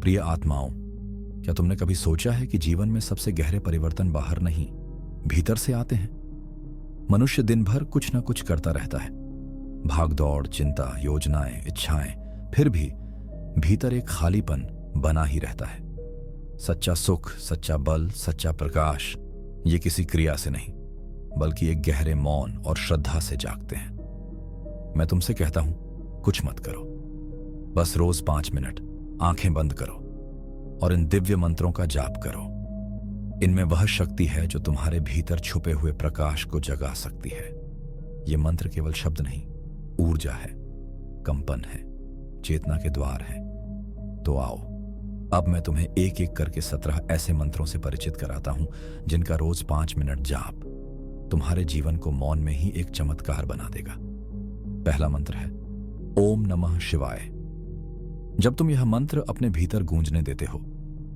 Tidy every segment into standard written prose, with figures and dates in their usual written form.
प्रिय आत्माओं, क्या तुमने कभी सोचा है कि जीवन में सबसे गहरे परिवर्तन बाहर नहीं, भीतर से आते हैं? मनुष्य दिन भर कुछ ना कुछ करता रहता है, भाग दौड़, चिंता, योजनाएं, इच्छाएं, फिर भी भीतर एक खालीपन बना ही रहता है। सच्चा सुख, सच्चा बल, सच्चा प्रकाश ये किसी क्रिया से नहीं, बल्कि एक गहरे मौन और श्रद्धा से जागते हैं। मैं तुमसे कहता हूं, कुछ मत करो, बस रोज 5 मिनट आंखें बंद करो और इन दिव्य मंत्रों का जाप करो। इनमें वह शक्ति है जो तुम्हारे भीतर छुपे हुए प्रकाश को जगा सकती है। ये मंत्र केवल शब्द नहीं, ऊर्जा है, कंपन है, चेतना के द्वार है। तो आओ, अब मैं तुम्हें एक एक करके 17 ऐसे मंत्रों से परिचित कराता हूं जिनका रोज 5 मिनट जाप तुम्हारे जीवन को मौन में ही एक चमत्कार बना देगा। पहला मंत्र है ओम नमः शिवाय। जब तुम यह मंत्र अपने भीतर गूंजने देते हो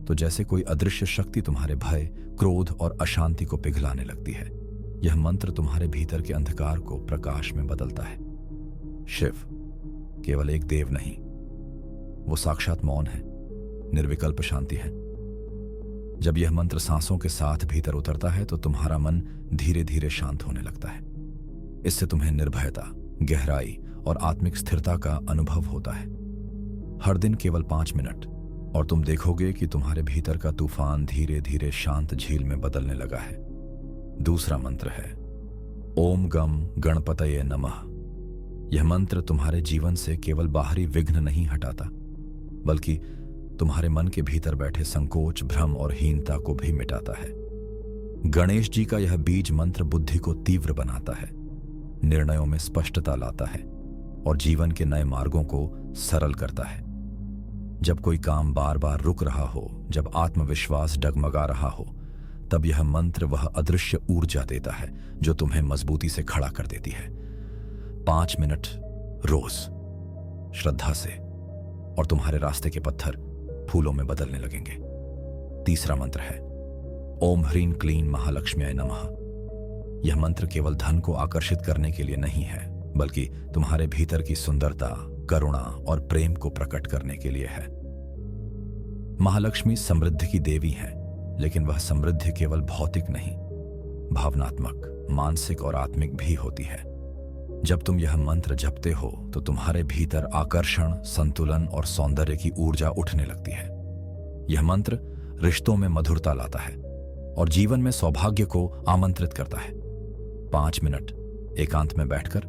तो जैसे कोई अदृश्य शक्ति तुम्हारे भय, क्रोध और अशांति को पिघलाने लगती है। यह मंत्र तुम्हारे भीतर के अंधकार को प्रकाश में बदलता है। शिव केवल एक देव नहीं, वो साक्षात मौन है, निर्विकल्प शांति है। जब यह मंत्र सांसों के साथ भीतर उतरता है तो तुम्हारा मन धीरे धीरे शांत होने लगता है। इससे तुम्हें निर्भयता, गहराई और आत्मिक स्थिरता का अनुभव होता है। हर दिन केवल 5 मिनट और तुम देखोगे कि तुम्हारे भीतर का तूफान धीरे धीरे शांत झील में बदलने लगा है। दूसरा मंत्र है ओम गम गणपतये नमः। यह मंत्र तुम्हारे जीवन से केवल बाहरी विघ्न नहीं हटाता, बल्कि तुम्हारे मन के भीतर बैठे संकोच, भ्रम और हीनता को भी मिटाता है। गणेश जी का यह बीज मंत्र बुद्धि को तीव्र बनाता है, निर्णयों में स्पष्टता लाता है और जीवन के नए मार्गों को सरल करता है। जब कोई काम बार बार रुक रहा हो, जब आत्मविश्वास डगमगा रहा हो, तब यह मंत्र वह अदृश्य ऊर्जा देता है जो तुम्हें मजबूती से खड़ा कर देती है। 5 मिनट रोज श्रद्धा से और तुम्हारे रास्ते के पत्थर फूलों में बदलने लगेंगे। तीसरा मंत्र है ओम ह्रीं क्लीं महालक्ष्म्याय नमः। यह मंत्र केवल धन को आकर्षित करने के लिए नहीं है, बल्कि तुम्हारे भीतर की सुंदरता, करुणा और प्रेम को प्रकट करने के लिए है। महालक्ष्मी समृद्धि की देवी है, लेकिन वह समृद्धि केवल भौतिक नहीं, भावनात्मक, मानसिक और आत्मिक भी होती है। जब तुम यह मंत्र जपते हो तो तुम्हारे भीतर आकर्षण, संतुलन और सौंदर्य की ऊर्जा उठने लगती है। यह मंत्र रिश्तों में मधुरता लाता है और जीवन में सौभाग्य को आमंत्रित करता है। 5 मिनट एकांत में बैठकर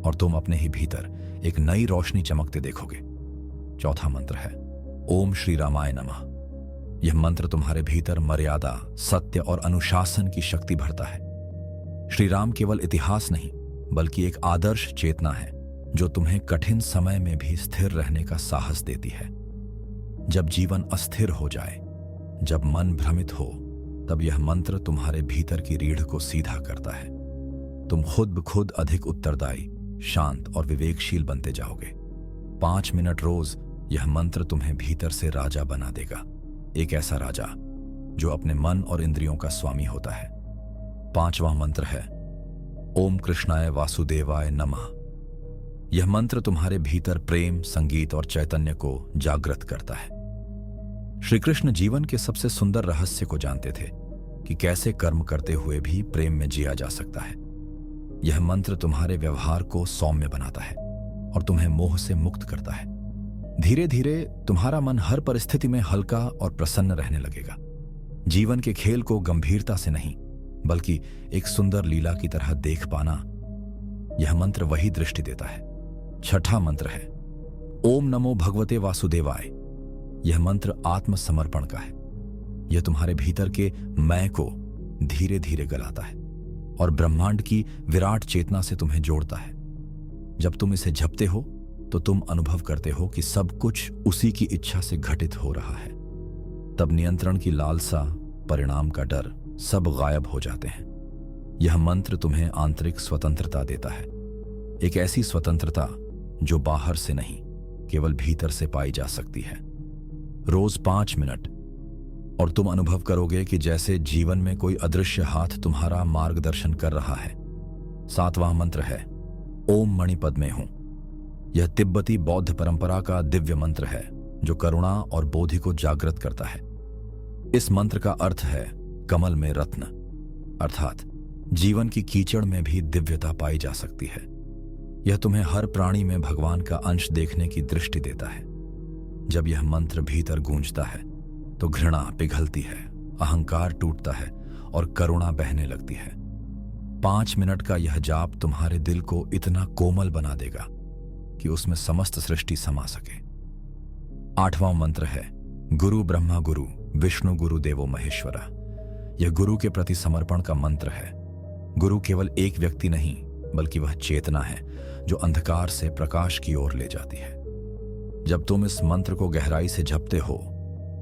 और तुम अपने ही भीतर एक नई रोशनी चमकते देखोगे। चौथा मंत्र है ओम श्री रामाय नमः। यह मंत्र तुम्हारे भीतर मर्यादा, सत्य और अनुशासन की शक्ति भरता है। श्री राम केवल इतिहास नहीं, बल्कि एक आदर्श चेतना है जो तुम्हें कठिन समय में भी स्थिर रहने का साहस देती है। जब जीवन अस्थिर हो जाए, जब मन भ्रमित हो, तब यह मंत्र तुम्हारे भीतर की रीढ़ को सीधा करता है। तुम खुद ब खुद अधिक उत्तरदायी, शांत और विवेकशील बनते जाओगे। 5 मिनट रोज यह मंत्र तुम्हें भीतर से राजा बना देगा, एक ऐसा राजा जो अपने मन और इंद्रियों का स्वामी होता है। 5वां मंत्र है ओम कृष्णाय वासुदेवाय नमः। यह मंत्र तुम्हारे भीतर प्रेम, संगीत और चैतन्य को जागृत करता है। श्री कृष्ण जीवन के सबसे सुंदर रहस्य को जानते थे कि कैसे कर्म करते हुए भी प्रेम में जिया जा सकता है। यह मंत्र तुम्हारे व्यवहार को सौम्य बनाता है और तुम्हें मोह से मुक्त करता है। धीरे धीरे तुम्हारा मन हर परिस्थिति में हल्का और प्रसन्न रहने लगेगा। जीवन के खेल को गंभीरता से नहीं, बल्कि एक सुंदर लीला की तरह देख पाना, यह मंत्र वही दृष्टि देता है। 6ठा मंत्र है ओम नमो भगवते वासुदेवाय। यह मंत्र आत्मसमर्पण का है। यह तुम्हारे भीतर के मैं को धीरे धीरे गलाता है और ब्रह्मांड की विराट चेतना से तुम्हें जोड़ता है। जब तुम इसे जपते हो तो तुम अनुभव करते हो कि सब कुछ उसी की इच्छा से घटित हो रहा है। तब नियंत्रण की लालसा, परिणाम का डर सब गायब हो जाते हैं। यह मंत्र तुम्हें आंतरिक स्वतंत्रता देता है, एक ऐसी स्वतंत्रता जो बाहर से नहीं, केवल भीतर से पाई जा सकती है। रोज 5 मिनट और तुम अनुभव करोगे कि जैसे जीवन में कोई अदृश्य हाथ तुम्हारा मार्गदर्शन कर रहा है। 7वां मंत्र है ओम मणिपद्मे हूं। यह तिब्बती बौद्ध परंपरा का दिव्य मंत्र है जो करुणा और बोधि को जागृत करता है। इस मंत्र का अर्थ है कमल में रत्न, अर्थात जीवन की कीचड़ में भी दिव्यता पाई जा सकती है। यह तुम्हें हर प्राणी में भगवान का अंश देखने की दृष्टि देता है। जब यह मंत्र भीतर गूंजता है तो घृणा पिघलती है, अहंकार टूटता है और करुणा बहने लगती है। 5 मिनट का यह जाप तुम्हारे दिल को इतना कोमल बना देगा कि उसमें समस्त सृष्टि समा सके। 8वां मंत्र है गुरु ब्रह्मा गुरु विष्णु गुरु देवो महेश्वरा। यह गुरु के प्रति समर्पण का मंत्र है। गुरु केवल एक व्यक्ति नहीं, बल्कि वह चेतना है जो अंधकार से प्रकाश की ओर ले जाती है। जब तुम इस मंत्र को गहराई से जपते हो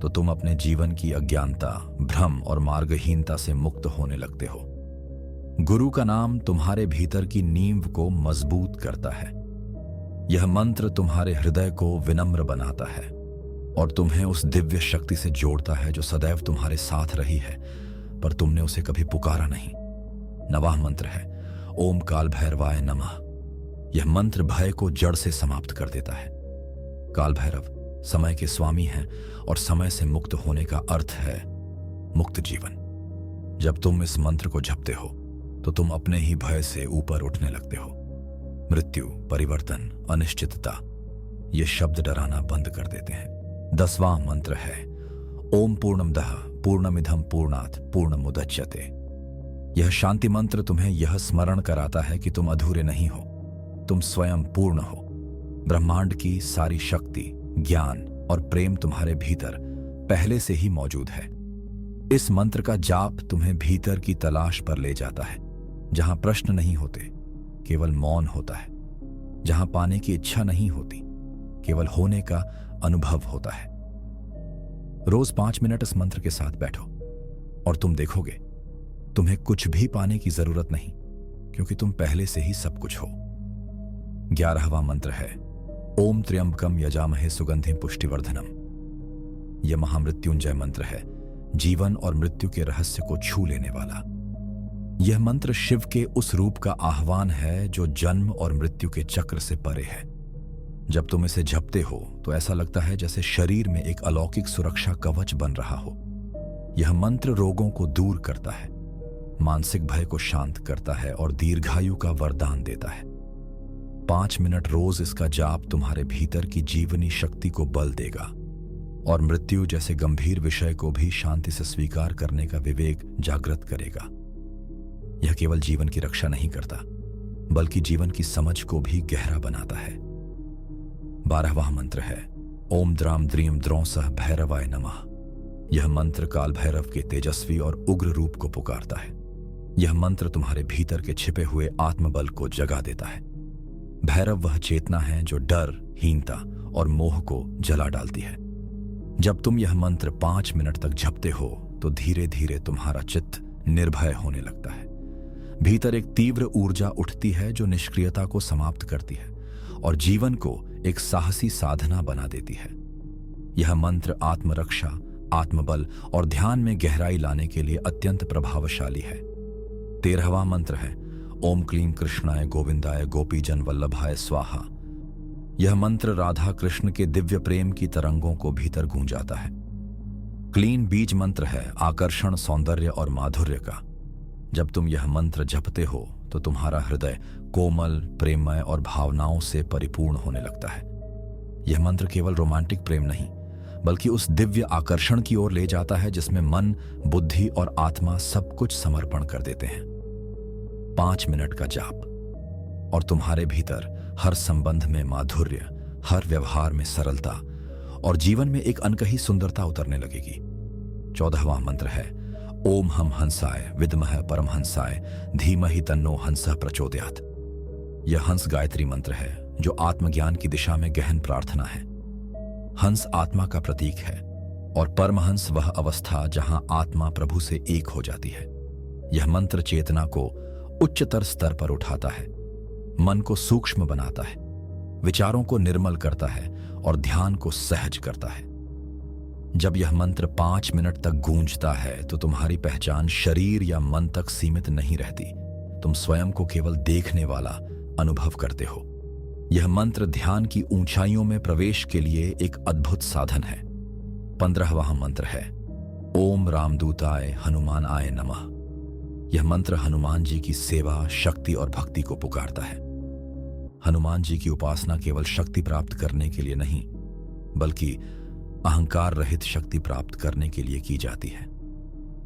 तो तुम अपने जीवन की अज्ञानता, भ्रम और मार्गहीनता से मुक्त होने लगते हो। गुरु का नाम तुम्हारे भीतर की नींव को मजबूत करता है। यह मंत्र तुम्हारे हृदय को विनम्र बनाता है और तुम्हें उस दिव्य शक्ति से जोड़ता है जो सदैव तुम्हारे साथ रही है, पर तुमने उसे कभी पुकारा नहीं। 9वां मंत्र है ओम काल भैरवाय नमः। यह मंत्र भय को जड़ से समाप्त कर देता है। काल भैरव समय के स्वामी हैं और समय से मुक्त होने का अर्थ है मुक्त जीवन। जब तुम इस मंत्र को जपते हो तो तुम अपने ही भय से ऊपर उठने लगते हो। मृत्यु, परिवर्तन, अनिश्चितता, ये शब्द डराना बंद कर देते हैं। 10वां मंत्र है ओम पूर्णमदः पूर्णमिधं पूर्णात् पूर्णमुदच्यते। यह शांति मंत्र तुम्हें यह स्मरण कराता है कि तुम अधूरे नहीं हो, तुम स्वयं पूर्ण हो। ब्रह्मांड की सारी शक्ति, ज्ञान और प्रेम तुम्हारे भीतर पहले से ही मौजूद है। इस मंत्र का जाप तुम्हें भीतर की तलाश पर ले जाता है, जहां प्रश्न नहीं होते, केवल मौन होता है। जहां पाने की इच्छा नहीं होती, केवल होने का अनुभव होता है। रोज 5 मिनट इस मंत्र के साथ बैठो और तुम देखोगे तुम्हें कुछ भी पाने की जरूरत नहीं, क्योंकि तुम पहले से ही सब कुछ हो। 11वां मंत्र है ओम त्र्यंबकम यजामहे सुगंधिम पुष्टिवर्धनम। यह महामृत्युंजय मंत्र है, जीवन और मृत्यु के रहस्य को छू लेने वाला। यह मंत्र शिव के उस रूप का आह्वान है जो जन्म और मृत्यु के चक्र से परे है। जब तुम इसे जपते हो तो ऐसा लगता है जैसे शरीर में एक अलौकिक सुरक्षा कवच बन रहा हो। यह मंत्र रोगों को दूर करता है, मानसिक भय को शांत करता है और दीर्घायु का वरदान देता है। 5 मिनट रोज इसका जाप तुम्हारे भीतर की जीवनी शक्ति को बल देगा और मृत्यु जैसे गंभीर विषय को भी शांति से स्वीकार करने का विवेक जागृत करेगा। यह केवल जीवन की रक्षा नहीं करता, बल्कि जीवन की समझ को भी गहरा बनाता है। 12वां मंत्र है ओम द्राम द्रीम द्रौसः भैरवाय नमः। यह मंत्र काल भैरव के तेजस्वी और उग्र रूप को पुकारता है। यह मंत्र तुम्हारे भीतर के छिपे हुए आत्मबल को जगा देता है। भैरव वह चेतना है जो डर, हीनता और मोह को जला डालती है। जब तुम यह मंत्र 5 मिनट तक जपते हो तो धीरे धीरे तुम्हारा चित्त निर्भय होने लगता है। भीतर एक तीव्र ऊर्जा उठती है जो निष्क्रियता को समाप्त करती है और जीवन को एक साहसी साधना बना देती है। यह मंत्र आत्मरक्षा, आत्मबल और ध्यान में गहराई लाने के लिए अत्यंत प्रभावशाली है। 13वां मंत्र है ओम क्लीं कृष्णाय गोविंदाय गोपीजन वल्लभाय स्वाहा। यह मंत्र राधा कृष्ण के दिव्य प्रेम की तरंगों को भीतर गूंजाता है। क्लीन बीज मंत्र है आकर्षण, सौंदर्य और माधुर्य का। जब तुम यह मंत्र जपते हो तो तुम्हारा हृदय कोमल, प्रेममय और भावनाओं से परिपूर्ण होने लगता है। यह मंत्र केवल रोमांटिक प्रेम नहीं, बल्कि उस दिव्य आकर्षण की ओर ले जाता है जिसमें मन, बुद्धि और आत्मा सब कुछ समर्पण कर देते हैं। 5 मिनट का जाप और तुम्हारे भीतर हर संबंध में माधुर्य, हर व्यवहार में सरलता और जीवन में एक अनकही सुंदरता उतरने लगेगी। 14वां मंत्र है ओम हम हंसाय विद्मह परमहंसाय धीमहि तन्नो हंसः प्रचोदयात्। यह हंस गायत्री मंत्र है जो आत्मज्ञान की दिशा में गहन प्रार्थना है। हंस आत्मा का प्रतीक है और परमहंस वह अवस्था जहां आत्मा प्रभु से एक हो जाती है। यह मंत्र चेतना को उच्चतर स्तर पर उठाता है, मन को सूक्ष्म बनाता है, विचारों को निर्मल करता है और ध्यान को सहज करता है। जब यह मंत्र 5 मिनट तक गूंजता है तो तुम्हारी पहचान शरीर या मन तक सीमित नहीं रहती। तुम स्वयं को केवल देखने वाला अनुभव करते हो। यह मंत्र ध्यान की ऊंचाइयों में प्रवेश के लिए एक अद्भुत साधन है। 15वां मंत्र है ओम रामदूताय हनुमान आय नमः। यह मंत्र हनुमान जी की सेवा, शक्ति और भक्ति को पुकारता है। हनुमान जी की उपासना केवल शक्ति प्राप्त करने के लिए नहीं, बल्कि अहंकार रहित शक्ति प्राप्त करने के लिए की जाती है।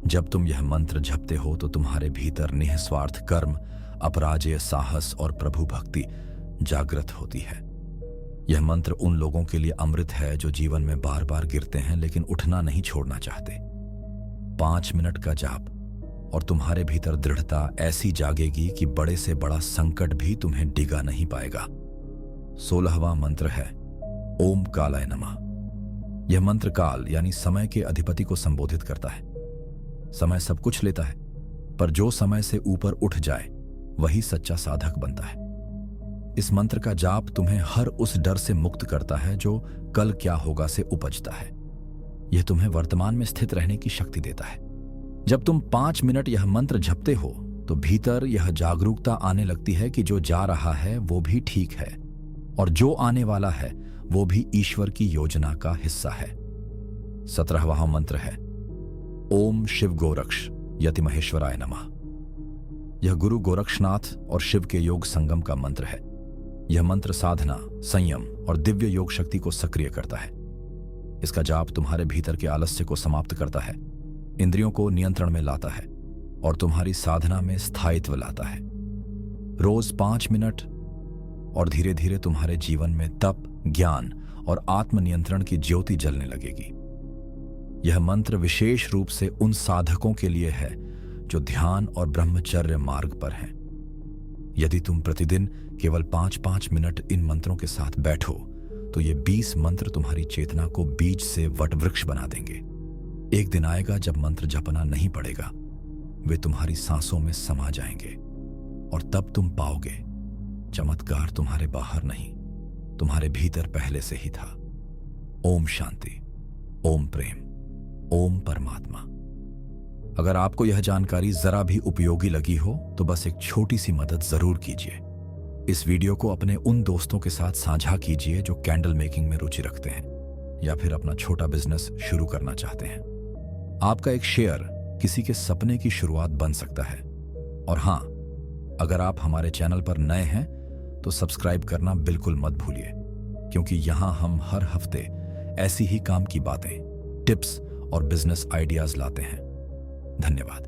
जब तुम यह मंत्र जपते हो तो तुम्हारे भीतर निस्वार्थ कर्म, अपराजेय साहस और प्रभु भक्ति जागृत होती है। यह मंत्र उन लोगों के लिए अमृत है जो जीवन में बार बार गिरते हैं लेकिन उठना नहीं छोड़ना चाहते। 5 मिनट का जाप और तुम्हारे भीतर दृढ़ता ऐसी जागेगी कि बड़े से बड़ा संकट भी तुम्हें डिगा नहीं पाएगा। 16वां मंत्र है ओम कालाय नमः। यह मंत्र काल यानी समय के अधिपति को संबोधित करता है। समय सब कुछ लेता है, पर जो समय से ऊपर उठ जाए वही सच्चा साधक बनता है। इस मंत्र का जाप तुम्हें हर उस डर से मुक्त करता है जो कल क्या होगा से उपजता है। यह तुम्हें वर्तमान में स्थित रहने की शक्ति देता है। जब तुम 5 मिनट यह मंत्र जपते हो तो भीतर यह जागरूकता आने लगती है कि जो जा रहा है वो भी ठीक है और जो आने वाला है वो भी ईश्वर की योजना का हिस्सा है। 17वां मंत्र है ओम शिव गोरक्ष यति महेश्वराय नमः। यह गुरु गोरक्षनाथ और शिव के योग संगम का मंत्र है। यह मंत्र साधना, संयम और दिव्य योग शक्ति को सक्रिय करता है। इसका जाप तुम्हारे भीतर के आलस्य को समाप्त करता है, इंद्रियों को नियंत्रण में लाता है और तुम्हारी साधना में स्थायित्व लाता है। रोज 5 मिनट और धीरे धीरे तुम्हारे जीवन में तप, ज्ञान और आत्मनियंत्रण की ज्योति जलने लगेगी। यह मंत्र विशेष रूप से उन साधकों के लिए है जो ध्यान और ब्रह्मचर्य मार्ग पर हैं। यदि तुम प्रतिदिन केवल 5-5 मिनट इन मंत्रों के साथ बैठो तो ये 20 मंत्र तुम्हारी चेतना को बीज से वटवृक्ष बना देंगे। एक दिन आएगा जब मंत्र जपना नहीं पड़ेगा, वे तुम्हारी सांसों में समा जाएंगे और तब तुम पाओगे चमत्कार तुम्हारे बाहर नहीं, तुम्हारे भीतर पहले से ही था। ओम शांति, ओम प्रेम, ओम परमात्मा। अगर आपको यह जानकारी जरा भी उपयोगी लगी हो तो बस एक छोटी सी मदद जरूर कीजिए। इस वीडियो को अपने उन दोस्तों के साथ साझा कीजिए जो कैंडल मेकिंग में रुचि रखते हैं या फिर अपना छोटा बिजनेस शुरू करना चाहते हैं। आपका एक शेयर किसी के सपने की शुरुआत बन सकता है। और हां, अगर आप हमारे चैनल पर नए हैं तो सब्सक्राइब करना बिल्कुल मत भूलिए, क्योंकि यहां हम हर हफ्ते ऐसी ही काम की बातें, टिप्स और बिजनेस आइडियाज लाते हैं। धन्यवाद।